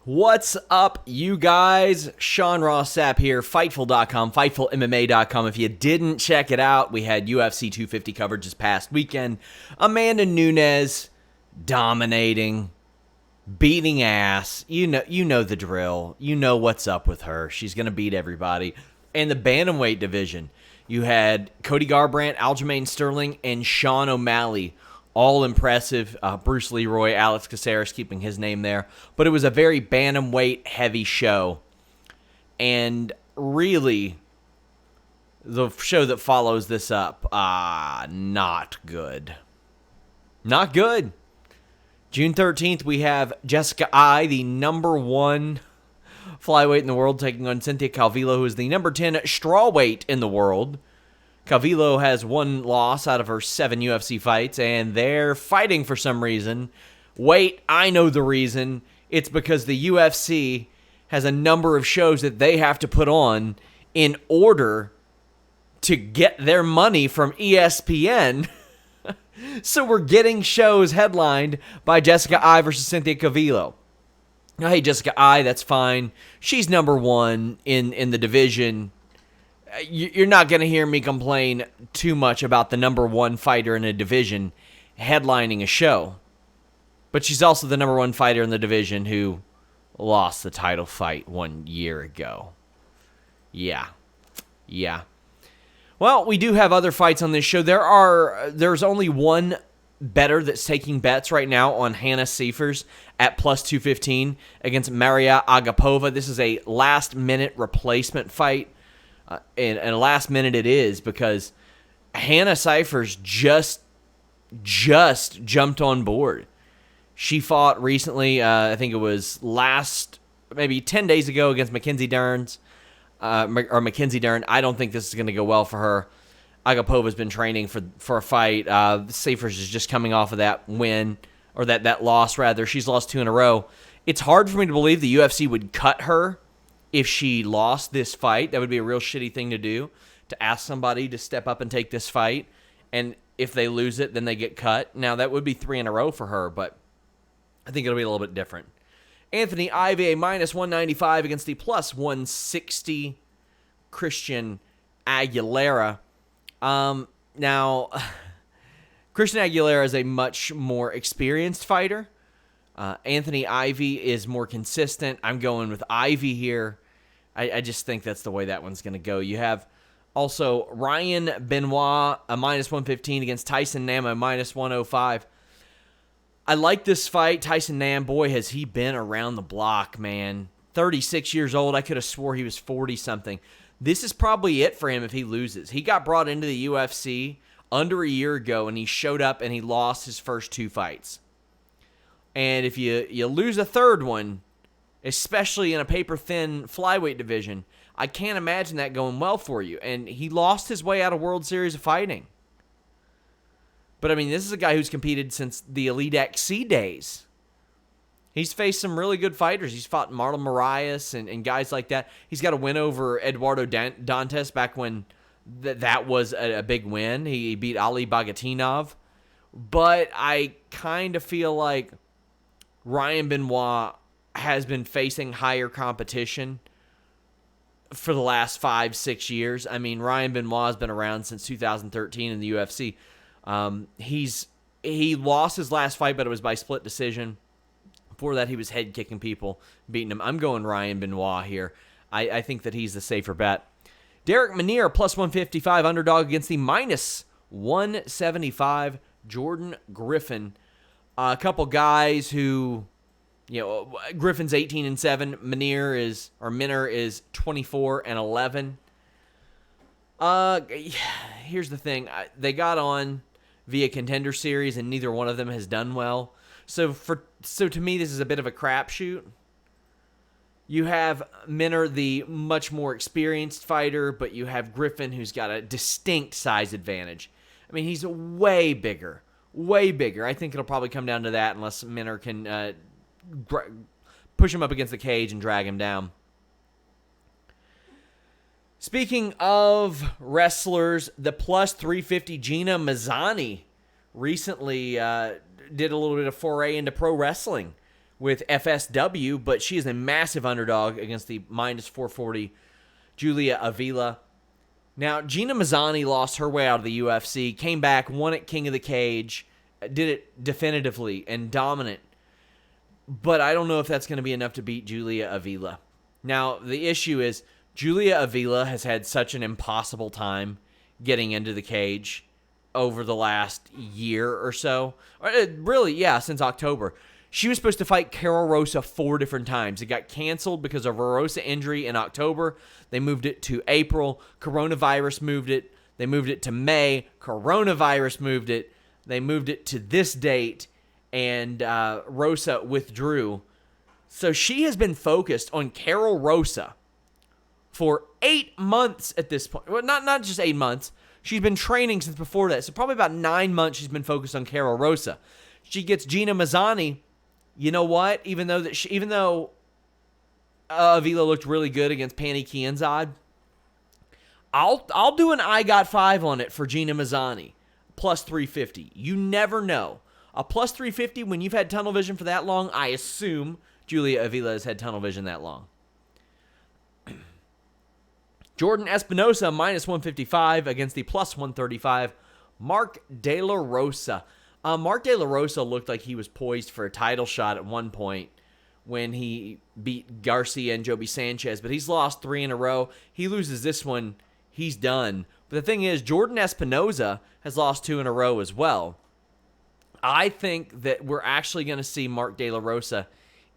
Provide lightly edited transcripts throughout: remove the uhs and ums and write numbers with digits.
What's up, you guys? Sean Ross Sapp here, Fightful.com, FightfulMMA.com. If you didn't check it out, we had UFC 250 coverage this past weekend. Amanda Nunes dominating, beating ass. You know the drill. You know what's up with her. She's going to beat everybody. And the bantamweight division, you had Cody Garbrandt, Aljamain Sterling, and Sean O'Malley. All impressive. Bruce Leroy, Alex Caceres keeping his name there. But it was a very bantamweight heavy show. And really, the show that follows this up, not good. Not good. June 13th, we have Jessica Eye, the number 1 flyweight in the world, taking on Cynthia Calvillo, who is the number 10 strawweight in the world. Calvillo has 1 loss out of her 7 UFC fights, and they're fighting for some reason. Wait, I know the reason. It's because the UFC has a number of shows that they have to put on in order to get their money from ESPN. So we're getting shows headlined by Jessica Eye versus Cynthia Calvillo. Now, hey, Jessica Eye, that's fine. She's number 1 in the division. You're not going to hear me complain too much about the number 1 fighter in a division headlining a show. But she's also the number 1 fighter in the division who lost the title fight 1 year ago. Yeah. Well, we do have other fights on this show. There's only one better that's taking bets right now on Hannah Seifers at plus 215 against Maria Agapova. This is a last-minute replacement fight. And last minute it is because Hannah Seifers just jumped on board. She fought recently, I think it was maybe 10 days ago against Mackenzie Dern. I don't think this is going to go well for her. Agapova's been training for a fight. Seifers is just coming off of that win, or that loss rather. She's lost 2 in a row. It's hard for me to believe the UFC would cut her if she lost this fight. That would be a real shitty thing to do, to ask somebody to step up and take this fight. And if they lose it, then they get cut. Now, that would be 3 in a row for her, but I think it'll be a little bit different. Anthony Ivey, minus 195 against the plus 160 Christian Aguilera. Now, Christian Aguilera is a much more experienced fighter. Anthony Ivey is more consistent. I'm going with Ivey here. I just think that's the way that one's going to go. You have also Ryan Benoit, a minus 115 against Tyson Nam, a minus 105. I like this fight. Tyson Nam, boy, has he been around the block, man. 36 years old. I could have swore he was 40-something. This is probably it for him if he loses. He got brought into the UFC under a year ago, and he showed up and he lost his first 2 fights. And if you lose a third one, especially in a paper-thin flyweight division, I can't imagine that going well for you. And he lost his way out of World Series of Fighting. But, I mean, this is a guy who's competed since the Elite XC days. He's faced some really good fighters. He's fought Marlon Moraes and guys like that. He's got a win over Eduardo Dantes back when that was a big win. He beat Ali Bagatinov. But I kind of feel like Ryan Benoit has been facing higher competition for the last 5-6 years. I mean, Ryan Benoit has been around since 2013 in the UFC. He lost his last fight, but it was by split decision. Before that, he was head kicking people, beating them. I'm going Ryan Benoit here. I think that he's the safer bet. Derek Meniere, plus 155 underdog against the minus 175 Jordan Griffin. A couple guys who, Griffin's 18-7. Minner is 24-11. Here's the thing: they got on via Contender Series, and neither one of them has done well. So to me, this is a bit of a crapshoot. You have Minner, the much more experienced fighter, but you have Griffin, who's got a distinct size advantage. I mean, he's way bigger. Way bigger. I think it'll probably come down to that unless Minner can push him up against the cage and drag him down. Speaking of wrestlers, the plus 350 Gina Mazzani recently did a little bit of foray into pro wrestling with FSW, but she is a massive underdog against the minus 440 Julia Avila. Now, Gina Mazzani lost her way out of the UFC, came back, won at King of the Cage, did it definitively and dominant. But I don't know if that's going to be enough to beat Julia Avila. Now, the issue is Julia Avila has had such an impossible time getting into the cage over the last year or so. Really, yeah, since October. She was supposed to fight Carol Rosa 4 different times. It got canceled because of a Rosa injury in October. They moved it to April. Coronavirus moved it. They moved it to May. Coronavirus moved it. They moved it to this date, and Rosa withdrew. So she has been focused on Carol Rosa for 8 months at this point. Well, not just 8 months. She's been training since before that. So probably about 9 months she's been focused on Carol Rosa. She gets Gina Mazzani. You know what? Even though Avila looked really good against Pani Kianzad, I'll do an I got 5 on it for Gina Mazzani. Plus 350. You never know. A plus 350 when you've had tunnel vision for that long, I assume Julia Avila has had tunnel vision that long. Jordan Espinosa, minus 155 against the plus 135, Mark De La Rosa. Mark De La Rosa looked like he was poised for a title shot at one point when he beat Garcia and Joby Sanchez, but he's lost 3 in a row. He loses this one, he's done. But the thing is, Jordan Espinosa has lost 2 in a row as well. I think that we're actually going to see Mark De La Rosa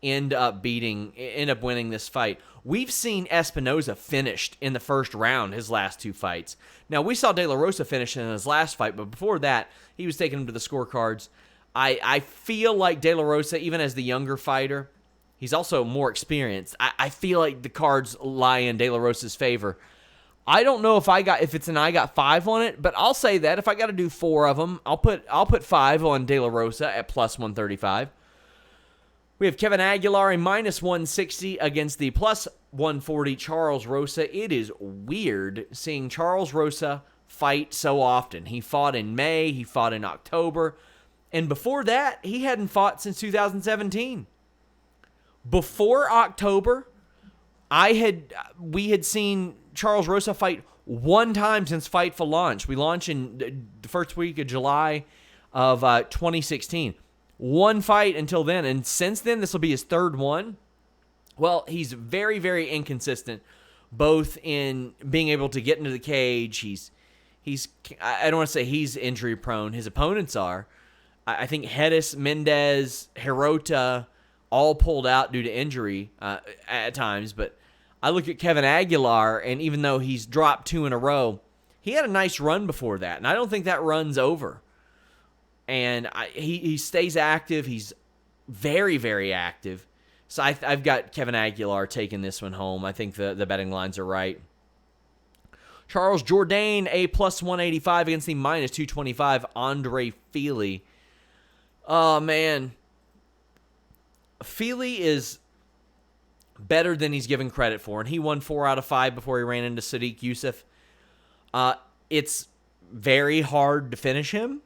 end up winning this fight. We've seen Espinosa finished in the first round his last 2 fights. Now, we saw De La Rosa finish in his last fight, but before that, he was taking him to the scorecards. I feel like De La Rosa, even as the younger fighter, he's also more experienced. I feel like the cards lie in De La Rosa's favor. I don't know if it's an I got 5 on it, but I'll say that if I got to do 4 of them, I'll put 5 on De La Rosa at plus 135. We have Kevin Aguilar a minus 160 against the plus 140 Charles Rosa. It is weird seeing Charles Rosa fight so often. He fought in May, he fought in October, and before that, he hadn't fought since 2017. Before October, we had seen Charles Rosa fight 1 time since Fightful launch. We launched in the first week of July of 2016. 1 fight until then, and since then, this will be his 3rd one. Well, he's very, very inconsistent, both in being able to get into the cage. I don't want to say he's injury prone. His opponents are. I think Hedis, Mendez, Hirota all pulled out due to injury at times, but I look at Kevin Aguilar, and even though he's dropped 2 in a row, he had a nice run before that, and I don't think that run's over. And he stays active. He's very, very active. So I've got Kevin Aguilar taking this one home. I think the betting lines are right. Charles Jourdain, a plus 185 against the minus 225 Andre Fili. Oh, man. Fili is better than he's given credit for, and he won 4 out of 5 before he ran into Sadiq Youssef. It's very hard to finish him.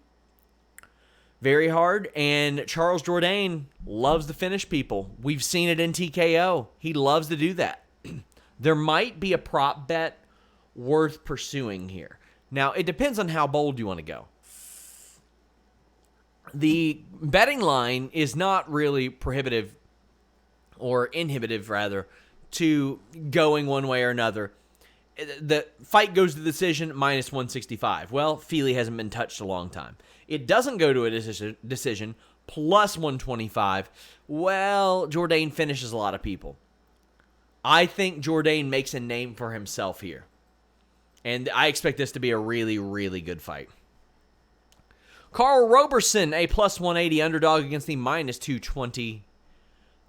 Very hard, and Charles Jourdain loves to finish people. We've seen it in TKO. He loves to do that. There might be a prop bet worth pursuing here. Now, it depends on how bold you want to go. The betting line is not really prohibitive, or inhibitive, rather, to going one way or another. The fight goes to decision, minus 165. Well, Fili hasn't been touched a long time. It doesn't go to a decision, plus 125. Well, Jourdain finishes a lot of people. I think Jourdain makes a name for himself here. And I expect this to be a really, really good fight. Carl Roberson, a plus 180 underdog against the minus 220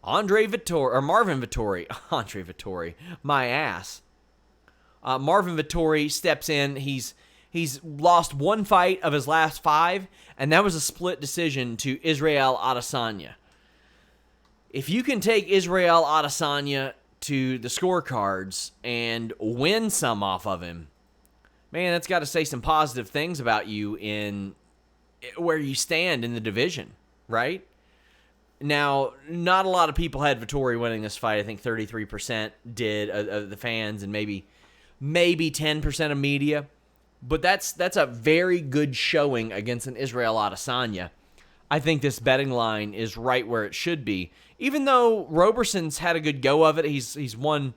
Marvin Vettori. Andre Vettori, my ass. Marvin Vettori steps in. He's lost 1 fight of his last 5, and that was a split decision to Israel Adesanya. If you can take Israel Adesanya to the scorecards and win some off of him, man, that's got to say some positive things about you in where you stand in the division, right? Now, not a lot of people had Vettori winning this fight. I think 33% did of the fans, and maybe 10% of media. But that's a very good showing against an Israel Adesanya. I think this betting line is right where it should be. Even though Roberson's had a good go of it, he's won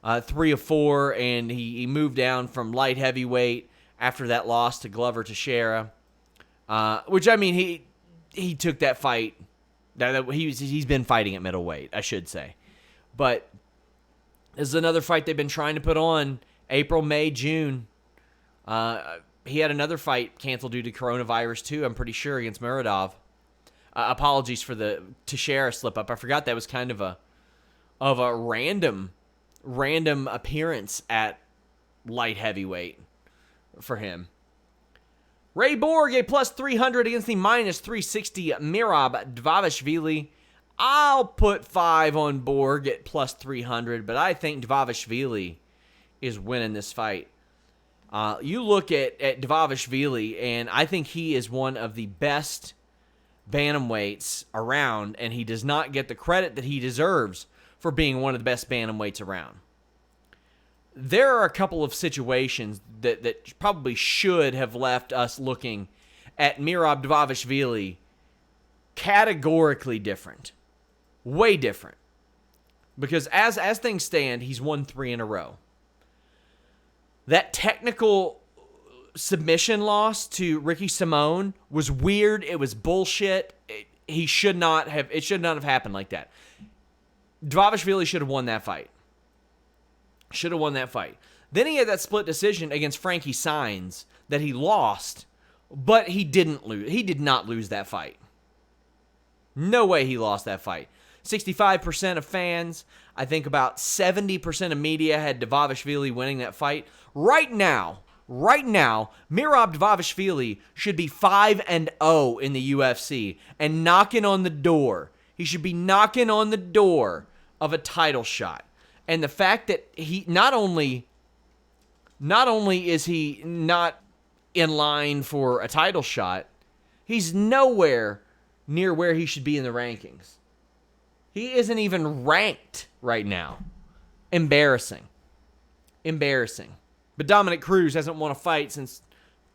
3 of 4, and he moved down from light heavyweight after that loss to Glover Teixeira. Which, I mean, he took that fight. He's been fighting at middleweight, I should say. But this is another fight they've been trying to put on April, May, June. He had another fight canceled due to coronavirus, too, I'm pretty sure, against Muradov. Apologies for the Teixeira slip-up. I forgot that was kind of a random appearance at light heavyweight for him. Ray Borg, a plus 300 against the minus 360 Merab Dvalishvili. I'll put 5 on Borg at plus 300, but I think Dvalishvili is winning this fight. You look at Dvalishvili, and I think he is one of the best bantamweights around, and he does not get the credit that he deserves for being one of the best bantamweights around. There are a couple of situations that probably should have left us looking at Merab Dvalishvili categorically different. Way different. Because as things stand, he's won 3 in a row. That technical submission loss to Ricky Simone was weird. It was bullshit. It should not have happened like that. Dvalishvili should have won that fight. Then he had that split decision against Frankie Saenz that he lost, but he didn't lose. He did not lose that fight. No way he lost that fight. 65% of fans, I think about 70% of media had Dvalishvili winning that fight. Right now, Merab Dvalishvili should be 5-0 in the UFC and knocking on the door. He should be knocking on the door of a title shot. And the fact that he not only is he not in line for a title shot, he's nowhere near where he should be in the rankings. He isn't even ranked right now. Embarrassing. But Dominic Cruz hasn't won a fight since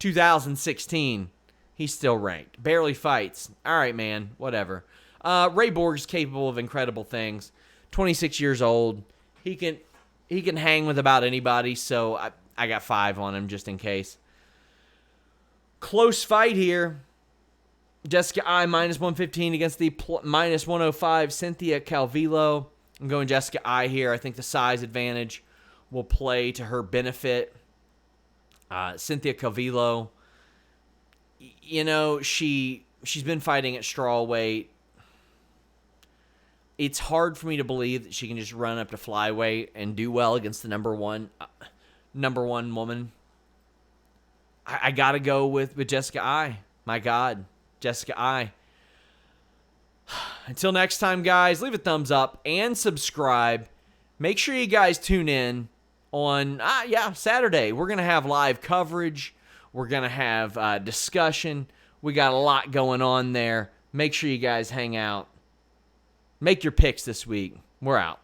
2016. He's still ranked. Barely fights. All right, man. Whatever. Ray Borg's capable of incredible things. 26 years old. He can hang with about anybody, so I got 5 on him just in case. Close fight here. Jessica I minus 115 against the minus 105 Cynthia Calvillo. I'm going Jessica I here. I think the size advantage will play to her benefit. Cynthia Calvillo, you know, she's been fighting at strawweight. It's hard for me to believe that she can just run up to flyweight and do well against the number one woman. I got to go with Jessica I. My God, Jessica I. Until next time, guys, leave a thumbs up and subscribe. Make sure you guys tune in on Saturday. We're going to have live coverage. We're going to have discussion. We got a lot going on there. Make sure you guys hang out. Make your picks this week. We're out.